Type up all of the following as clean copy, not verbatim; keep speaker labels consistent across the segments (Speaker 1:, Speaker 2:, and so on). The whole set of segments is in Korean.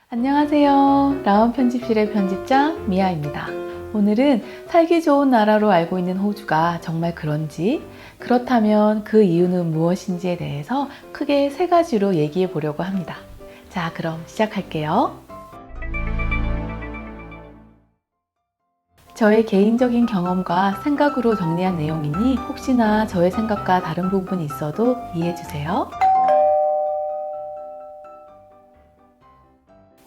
Speaker 1: 안녕하세요. 라온 편집실의 편집자 미아입니다. 오늘은 살기 좋은 나라로 알고 있는 호주가 정말 그런지, 그렇다면 그 이유는 무엇인지에 대해서 크게 세 가지로 얘기해 보려고 합니다. 자, 그럼 시작할게요. 저의 개인적인 경험과 생각으로 정리한 내용이니 혹시나 저의 생각과 다른 부분이 있어도 이해해 주세요.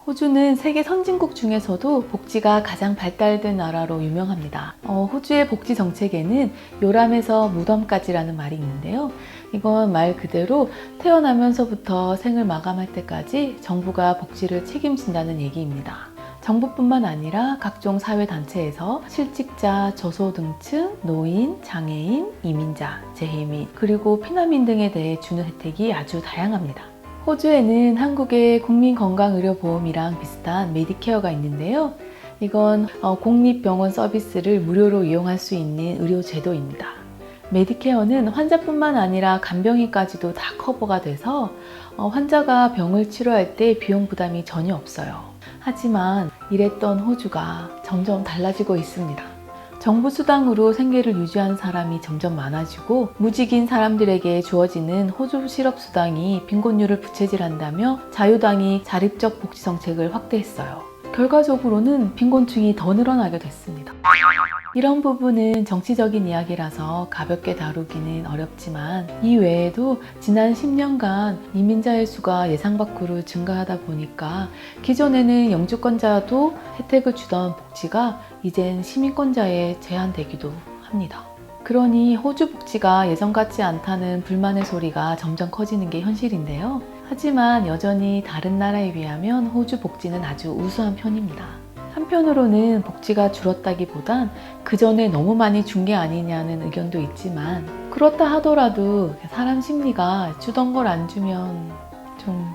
Speaker 1: 호주는 세계 선진국 중에서도 복지가 가장 발달된 나라로 유명합니다. 호주의 복지 정책에는 요람에서 무덤까지라는 말이 있는데요. 이건 말 그대로 태어나면서부터 생을 마감할 때까지 정부가 복지를 책임진다는 얘기입니다. 정부뿐만 아니라 각종 사회단체에서 실직자, 저소득층, 노인, 장애인, 이민자, 재해민, 그리고 피난민 등에 대해 주는 혜택이 아주 다양합니다. 호주에는 한국의 국민건강의료보험이랑 비슷한 메디케어가 있는데요. 이건 공립병원 서비스를 무료로 이용할 수 있는 의료제도입니다. 메디케어는 환자뿐만 아니라 간병인까지도 다 커버가 돼서 환자가 병을 치료할 때 비용 부담이 전혀 없어요. 하지만 이랬던 호주가 점점 달라지고 있습니다. 정부 수당으로 생계를 유지하는 사람이 점점 많아지고 무직인 사람들에게 주어지는 호주 실업수당이 빈곤율을 부채질한다며 자유당이 자립적 복지 정책을 확대했어요. 결과적으로는 빈곤층이 더 늘어나게 됐습니다. 이런 부분은 정치적인 이야기라서 가볍게 다루기는 어렵지만 이 외에도 지난 10년간 이민자의 수가 예상 밖으로 증가하다 보니까 기존에는 영주권자도 혜택을 주던 복지가 이젠 시민권자에 제한되기도 합니다. 그러니 호주 복지가 예전 같지 않다는 불만의 소리가 점점 커지는 게 현실인데요. 하지만 여전히 다른 나라에 비하면 호주 복지는 아주 우수한 편입니다. 한편으로는 복지가 줄었다기보단 그 전에 너무 많이 준 게 아니냐는 의견도 있지만 그렇다 하더라도 사람 심리가 주던 걸 안 주면 좀...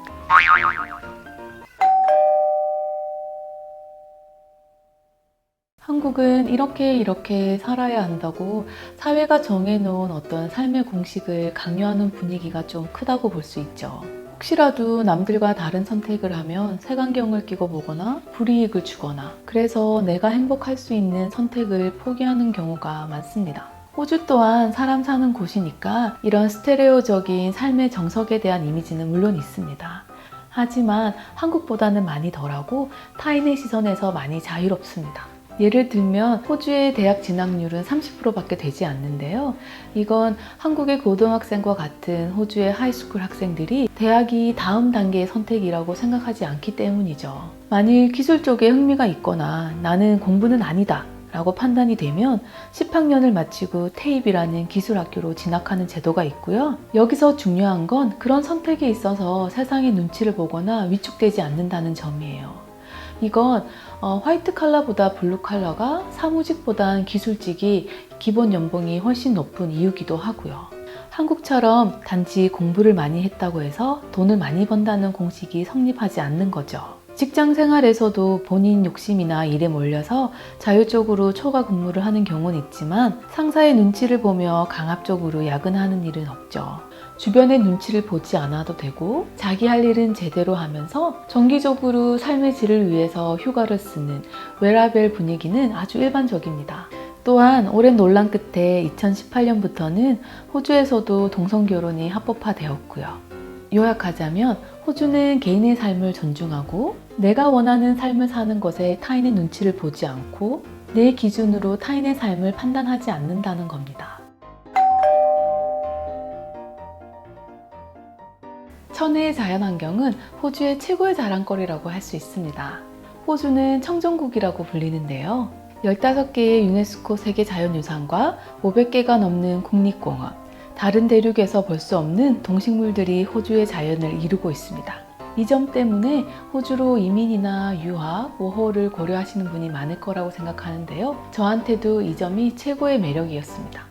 Speaker 1: 한국은 이렇게 살아야 한다고 사회가 정해놓은 어떤 삶의 공식을 강요하는 분위기가 좀 크다고 볼 수 있죠. 혹시라도 남들과 다른 선택을 하면 색안경을 끼고 보거나 불이익을 주거나 그래서 내가 행복할 수 있는 선택을 포기하는 경우가 많습니다. 호주 또한 사람 사는 곳이니까 이런 스테레오적인 삶의 정석에 대한 이미지는 물론 있습니다. 하지만 한국보다는 많이 덜하고 타인의 시선에서 많이 자유롭습니다. 예를 들면 호주의 대학 진학률은 30%밖에 되지 않는데요. 이건 한국의 고등학생과 같은 호주의 하이스쿨 학생들이 대학이 다음 단계의 선택이라고 생각하지 않기 때문이죠. 만일 기술 쪽에 흥미가 있거나 나는 공부는 아니다 라고 판단이 되면 10학년을 마치고 테입이라는 기술학교로 진학하는 제도가 있고요. 여기서 중요한 건 그런 선택에 있어서 세상의 눈치를 보거나 위축되지 않는다는 점이에요. 이건 화이트 칼라보다 블루 칼라가 사무직보단 기술직이 기본 연봉이 훨씬 높은 이유기도 하고요. 한국처럼 단지 공부를 많이 했다고 해서 돈을 많이 번다는 공식이 성립하지 않는 거죠. 직장 생활에서도 본인 욕심이나 일에 몰려서 자율적으로 초과 근무를 하는 경우는 있지만 상사의 눈치를 보며 강압적으로 야근하는 일은 없죠. 주변의 눈치를 보지 않아도 되고 자기 할 일은 제대로 하면서 정기적으로 삶의 질을 위해서 휴가를 쓰는 웨라벨 분위기는 아주 일반적입니다. 또한 오랜 논란 끝에 2018년부터는 호주에서도 동성결혼이 합법화되었고요. 요약하자면 호주는 개인의 삶을 존중하고 내가 원하는 삶을 사는 것에 타인의 눈치를 보지 않고 내 기준으로 타인의 삶을 판단하지 않는다는 겁니다. 천혜의 자연환경은 호주의 최고의 자랑거리라고 할 수 있습니다. 호주는 청정국이라고 불리는데요. 15개의 유네스코 세계자연유산과 500개가 넘는 국립공원, 다른 대륙에서 볼 수 없는 동식물들이 호주의 자연을 이루고 있습니다. 이 점 때문에 호주로 이민이나 유학, 모호를 고려하시는 분이 많을 거라고 생각하는데요. 저한테도 이 점이 최고의 매력이었습니다.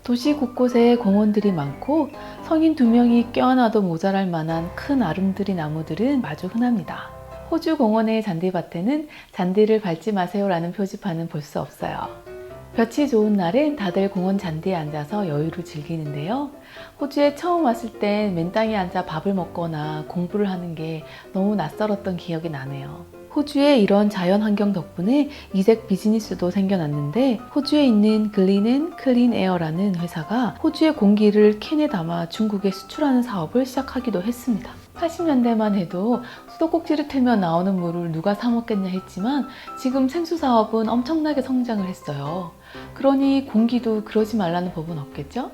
Speaker 1: 도시 곳곳에 공원들이 많고 성인 2명이 껴안아도 모자랄 만한 큰 아름드리 나무들은 아주 흔합니다. 호주 공원의 잔디밭에는 잔디를 밟지 마세요 라는 표지판은 볼 수 없어요. 볕이 좋은 날은 다들 공원 잔디에 앉아서 여유를 즐기는데요. 호주에 처음 왔을 땐 맨땅에 앉아 밥을 먹거나 공부를 하는 게 너무 낯설었던 기억이 나네요. 호주의 이런 자연 환경 덕분에 이색 비즈니스도 생겨났는데, 호주에 있는 글리는 클린 에어라는 회사가 호주의 공기를 캔에 담아 중국에 수출하는 사업을 시작하기도 했습니다. 80년대만 해도 수도꼭지를 틀면 나오는 물을 누가 사 먹겠냐 했지만 지금 생수 사업은 엄청나게 성장을 했어요. 그러니 공기도 그러지 말라는 법은 없겠죠?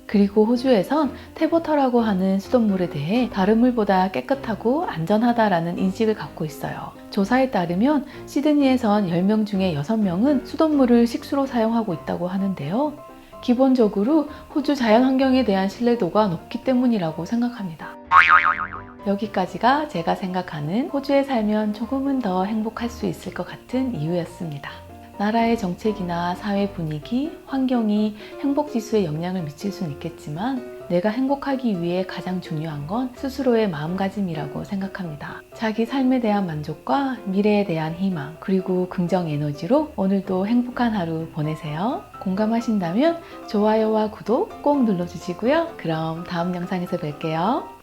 Speaker 1: 그리고 호주에선 탭워터라고 하는 수돗물에 대해 다른 물보다 깨끗하고 안전하다라는 인식을 갖고 있어요. 조사에 따르면 시드니에선 10명 중에 6명은 수돗물을 식수로 사용하고 있다고 하는데요. 기본적으로 호주 자연환경에 대한 신뢰도가 높기 때문이라고 생각합니다. 여기까지가 제가 생각하는 호주에 살면 조금은 더 행복할 수 있을 것 같은 이유였습니다. 나라의 정책이나 사회 분위기, 환경이 행복지수에 영향을 미칠 수는 있겠지만 내가 행복하기 위해 가장 중요한 건 스스로의 마음가짐이라고 생각합니다. 자기 삶에 대한 만족과 미래에 대한 희망, 그리고 긍정 에너지로 오늘도 행복한 하루 보내세요. 공감하신다면 좋아요와 구독 꼭 눌러주시고요. 그럼 다음 영상에서 뵐게요.